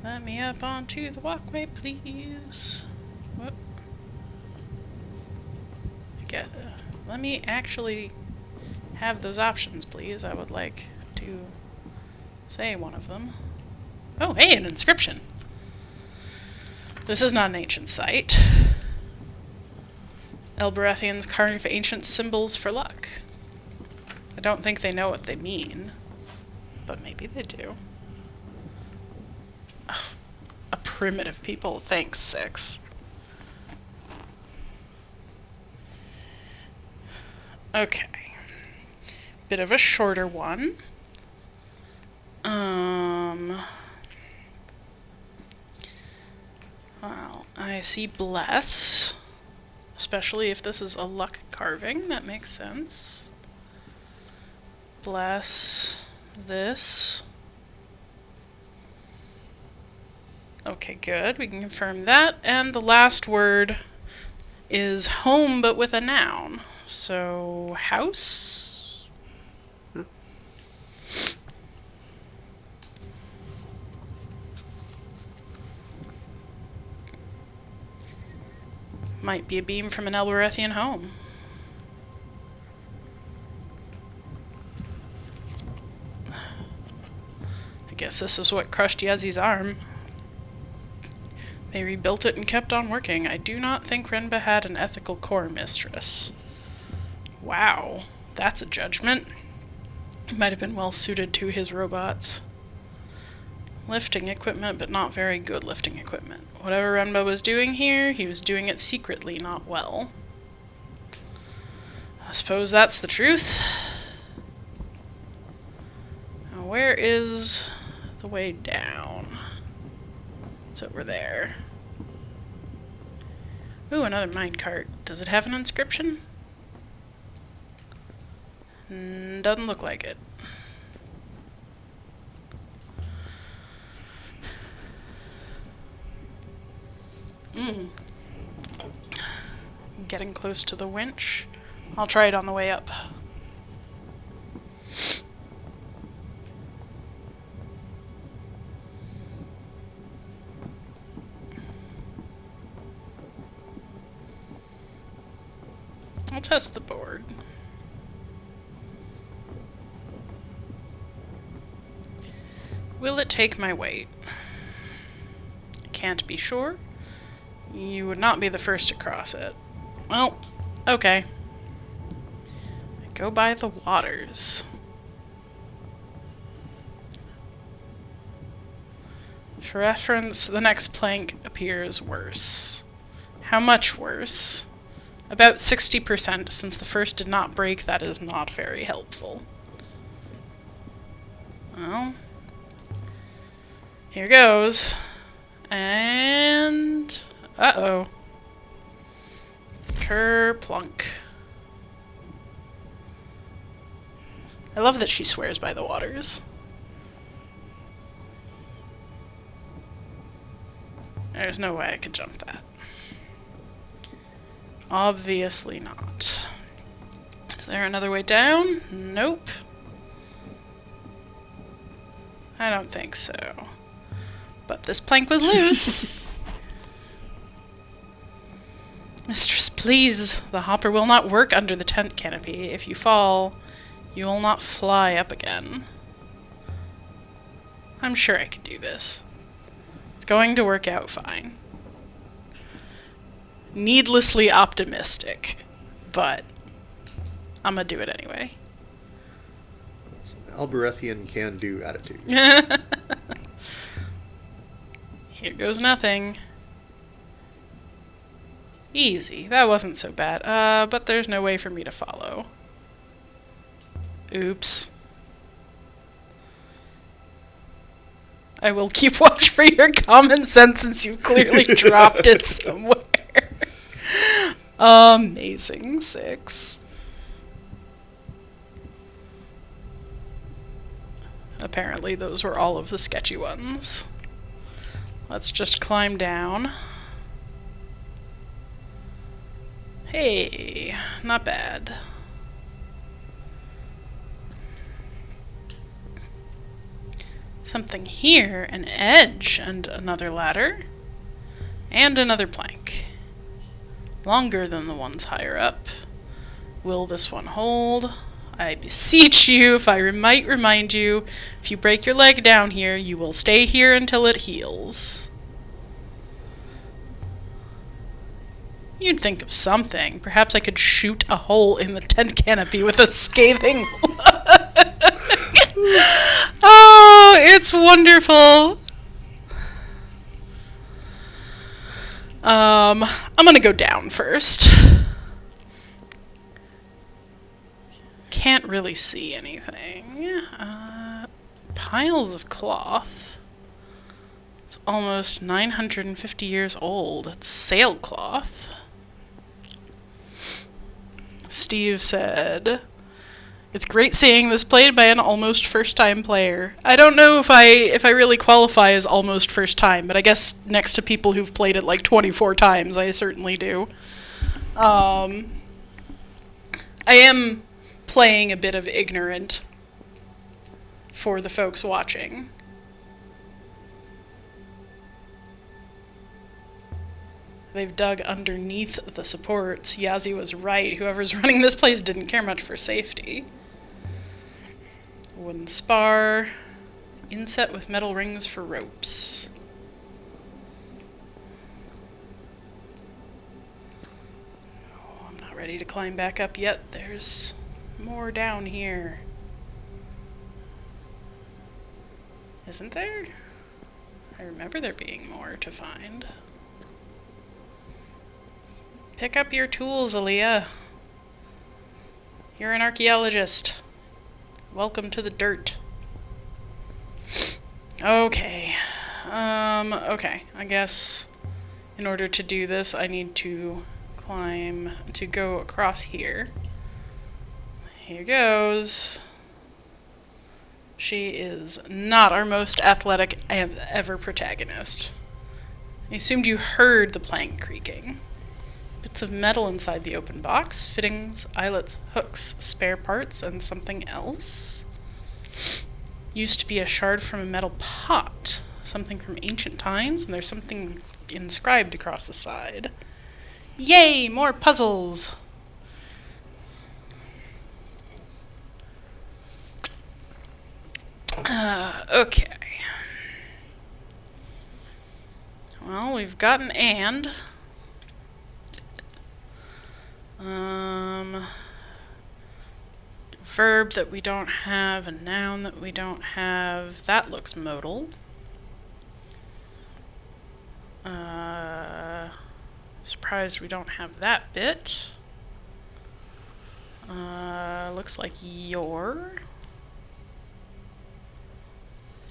Let me up onto the walkway, please. Whoop. Let me actually have those options, please. I would like to say one of them. Oh, hey, an inscription. This is not an ancient site. Elberethians carve ancient symbols for luck. I don't think they know what they mean, but maybe they do. Ugh, a primitive people. Thanks, 6. Okay. Bit of a shorter one. Well, I see bless. Especially if this is a luck carving, that makes sense. Bless this. Okay, good. We can confirm that. And the last word is home, but with a noun. So, house? Might be a beam from an Elberethian home. I guess this is what crushed Yezi's arm. They rebuilt it and kept on working. I do not think Renba had an ethical core mistress. Wow, that's a judgment. Might have been well suited to his robots. Lifting equipment, but not very good lifting equipment. Whatever Renba was doing here, he was doing it secretly, not well. I suppose that's the truth. Now, where is the way down? It's over there. Ooh, another minecart. Does it have an inscription? Doesn't look like it. Getting close to the winch. I'll try it on the way up. I'll test the board. Will it take my weight? I can't be sure. You would not be the first to cross it. Well, okay. I go by the waters. For reference, the next plank appears worse. How much worse? About 60%. Since the first did not break, that is not very helpful. Well, here goes. And... uh-oh. Kerplunk. I love that she swears by the waters. There's no way I could jump that. Obviously not. Is there another way down? Nope. I don't think so. But this plank was loose. Mistress, please. The hopper will not work under the tent canopy. If you fall, you will not fly up again. I'm sure I could do this. It's going to work out fine. Needlessly optimistic, but I'm gonna do it anyway. Alberethian can-do attitude. Here goes nothing. Easy. That wasn't so bad. But there's no way for me to follow. Oops. I will keep watch for your common sense since you clearly dropped it somewhere. Amazing 6. Apparently those were all of the sketchy ones. Let's just climb down. Hey, not bad. Something here, an edge, and another ladder, and another plank. Longer than the ones higher up. Will this one hold? I beseech you, if I might remind you, if you break your leg down here, you will stay here until it heals. You'd think of something. Perhaps I could shoot a hole in the tent canopy with a scathing Oh, it's wonderful. I'm gonna go down first. Can't really see anything. Piles of cloth. It's almost 950 years old. It's sailcloth. Steve said, "It's great seeing this played by an almost first-time player." I don't know if I really qualify as almost first time, but I guess next to people who've played it like 24 times, I certainly do. I am playing a bit of ignorant for the folks watching. they've dug underneath the supports. Yazzie was right. Whoever's running this place didn't care much for safety. Wooden spar. Inset with metal rings for ropes. Oh, I'm not ready to climb back up yet. There's more down here. Isn't there? I remember there being more to find. Pick up your tools, Aaliyah. You're an archaeologist. Welcome to the dirt. Okay. Okay. I guess in order to do this, I need to go across here. Here goes. She is not our most athletic ever protagonist. I assumed you heard the plank creaking. Bits of metal inside the open box, fittings, eyelets, hooks, spare parts, and something else. Used to be a shard from a metal pot, something from ancient times, and there's something inscribed across the side. Yay, more puzzles! Okay. Well, we've got an and. Verb that we don't have, a noun that we don't have. That looks modal. Surprised we don't have that bit. Looks like your.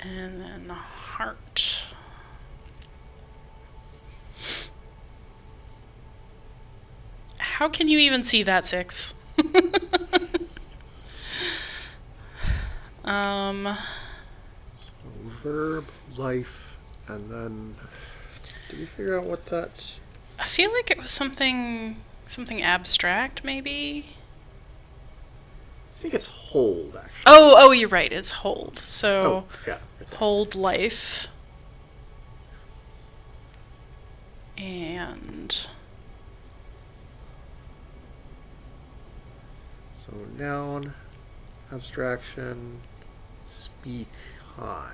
And then heart. How can you even see that, 6? So verb, life, and then did we figure out what that's? I feel like it was something abstract, maybe. I think it's hold, actually. Oh, you're right. It's hold. So yeah, right there. hold life. And So noun, abstraction, speak high.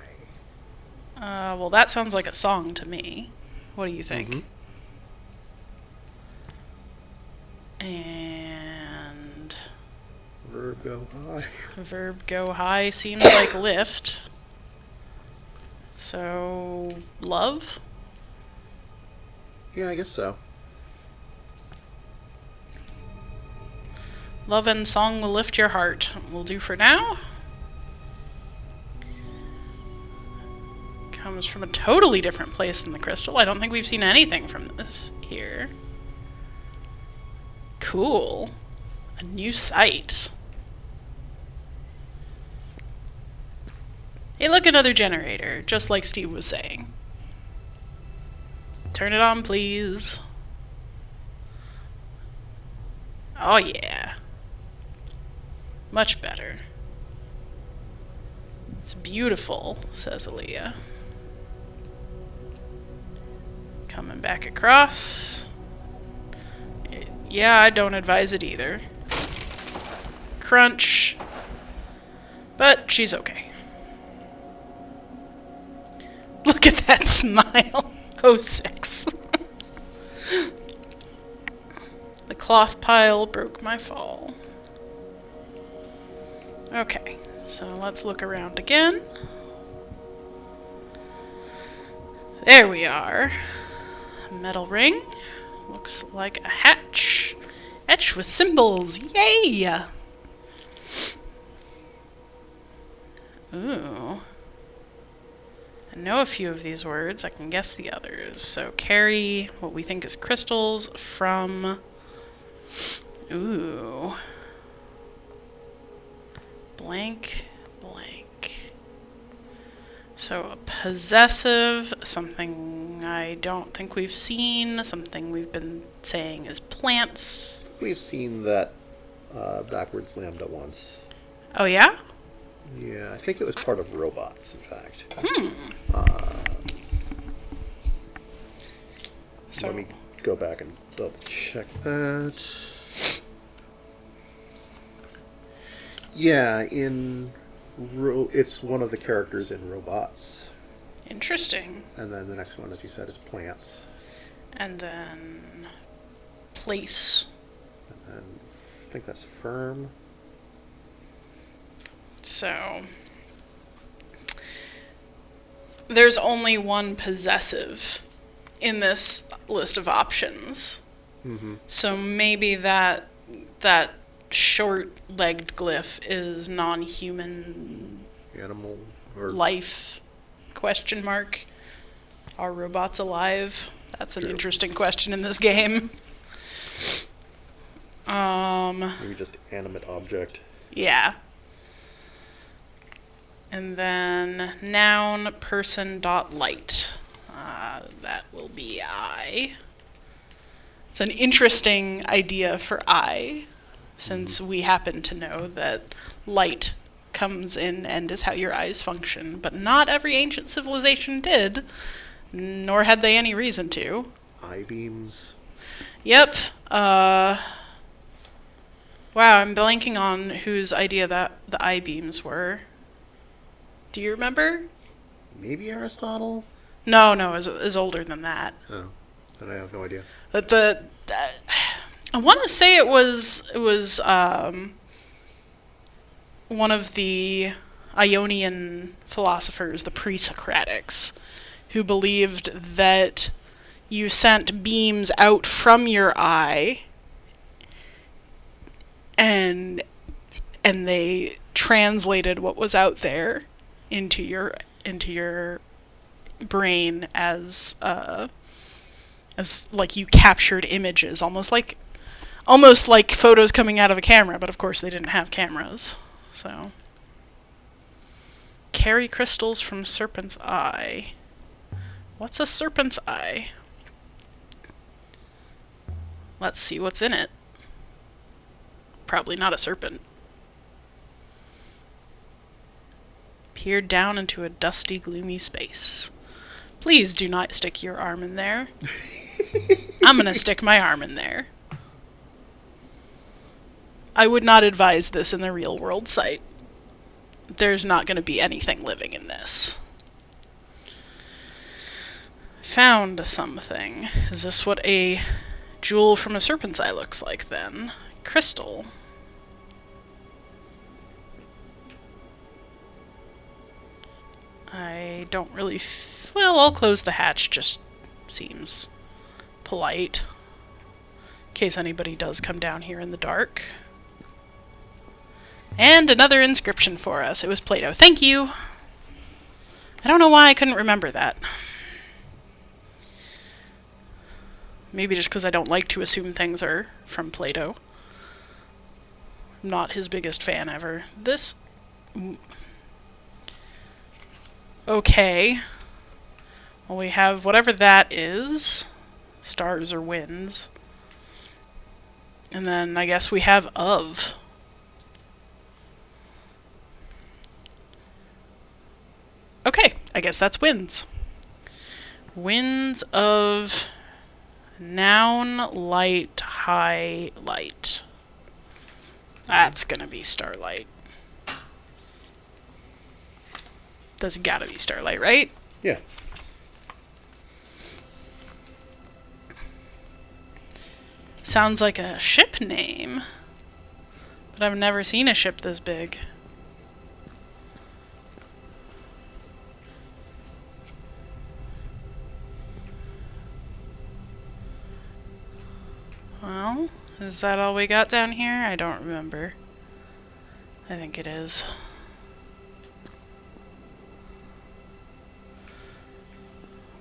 well, that sounds like a song to me. What do you think? Mm-hmm. And Verb go high. verb go high seems like lift. So love? Yeah, I guess so. Love and song will lift your heart. Will do for now. Comes from a totally different place than the crystal. I don't think we've seen anything from this here. Cool. A new site. Hey, look, another generator, just like Steve was saying. Turn it on, please. Oh, yeah. Much better. It's beautiful, says Aaliyah. Coming back across. Yeah, I don't advise it either. Crunch. But she's okay. Look at that smile. Oh, 6. The cloth pile broke my fall. Okay, so let's look around again. There we are. A metal ring. Looks like a hatch. Etched with symbols. Yay! Ooh. I know a few of these words. I can guess the others. So carry what we think is crystals from... Ooh. Blank, blank. So a possessive, something I don't think we've seen, something we've been saying is plants. We've seen that backwards lambda once. Oh, yeah? Yeah, I think it was part of robots, in fact. So Let me go back and double check that. Yeah, it's one of the characters in robots. Interesting. And then the next one, as you said, is plants. And then place. And then I think that's firm. So there's only one possessive in this list of options. Mm-hmm. So maybe that short-legged glyph is non-human Animal or life, question mark. Are robots alive? That's an True. interesting question in this game. Maybe just animate object. Yeah. And then noun person dot light. That will be I. It's an interesting idea for I, since we happen to know that light comes in and is how your eyes function, but not every ancient civilization did, nor had they any reason to. I-beams. Yep. Wow, I'm blanking on whose idea that the I-beams were. Do you remember? Maybe Aristotle? No, it was older than that. Oh, then I have no idea. But I want to say it was one of the Ionian philosophers, the pre-Socratics, who believed that you sent beams out from your eye and they translated what was out there into your brain as like you captured images, almost like photos coming out of a camera, but of course they didn't have cameras. So carry crystals from serpent's eye. What's a serpent's eye? Let's see what's in it. Probably not a serpent. Peered down into a dusty, gloomy space. Please do not stick your arm in there. I'm gonna stick my arm in there. I would not advise this in the real world site. There's not gonna be anything living in this. Found something. Is this what a jewel from a serpent's eye looks like then? Crystal. I don't really... well, I'll close the hatch, just seems polite. In case anybody does come down here in the dark. And another inscription for us. It was Plato. Thank you! I don't know why I couldn't remember that. Maybe just because I don't like to assume things are from Plato. I'm not his biggest fan ever. This... okay. Well, we have whatever that is. Stars or winds. And then I guess we have of. Okay, I guess that's winds. Winds of noun light high light. That's gonna be starlight. That's gotta be starlight, right? Yeah. Sounds like a ship name, but I've never seen a ship this big. Well, is that all we got down here? I don't remember. I think it is.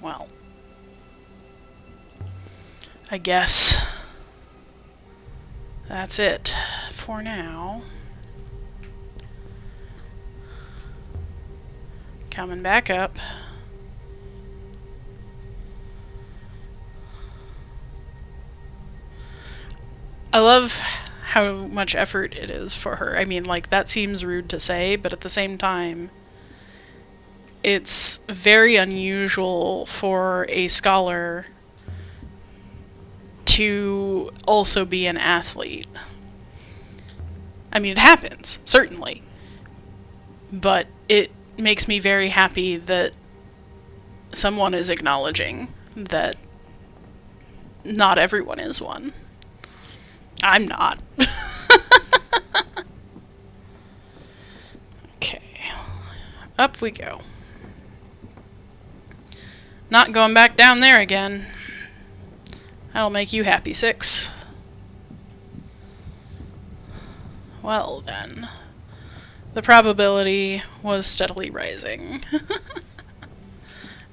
Well, I guess that's it for now. Coming back up. I love how much effort it is for her. I mean, like, that seems rude to say, but at the same time, it's very unusual for a scholar to also be an athlete. I mean, it happens, certainly. But it makes me very happy that someone is acknowledging that not everyone is one. I'm not. Okay. Up we go. Not going back down there again. That'll make you happy, 6. Well then. The probability was steadily rising.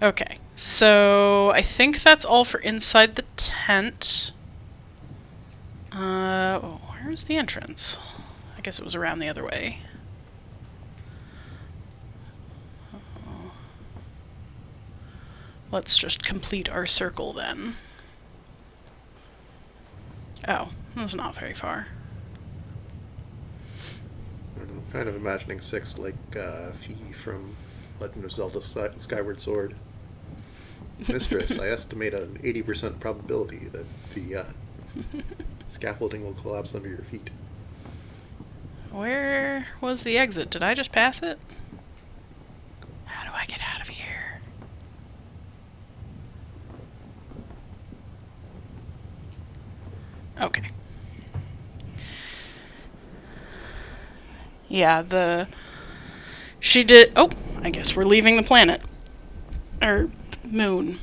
Okay, so I think that's all for inside the tent. Where's the entrance? I guess it was around the other way. Let's just complete our circle then. Oh, that's not very far. I don't know, I'm kind of imagining 6 like Fee from Legend of Zelda Skyward Sword. Mistress, I estimate an 80% probability that the scaffolding will collapse under your feet. Where was the exit? Did I just pass it? How do I get out of here? Okay. Yeah, she did... Oh, I guess we're leaving the planet. Or moon.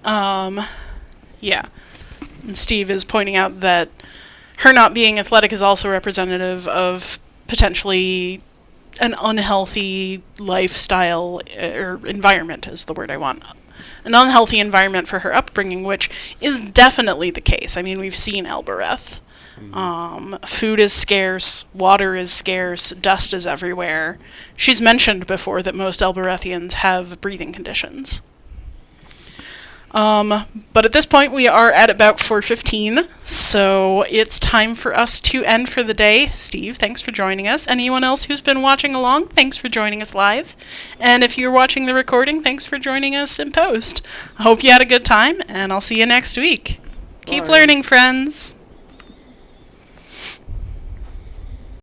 Yeah. And Steve is pointing out that her not being athletic is also representative of potentially an unhealthy lifestyle, or environment is the word I want. An unhealthy environment for her upbringing, which is definitely the case. I mean, we've seen Elbereth. Food is scarce, water is scarce, dust is everywhere. She's mentioned before that most Elberethians have breathing conditions. But at this point we are at about 4:15, so it's time for us to end for the day. Steve, thanks for joining us. Anyone else who's been watching along, thanks for joining us live. And if you're watching the recording, thanks for joining us in post. I hope you had a good time, and I'll see you next week. Keep Bye. learning, friends.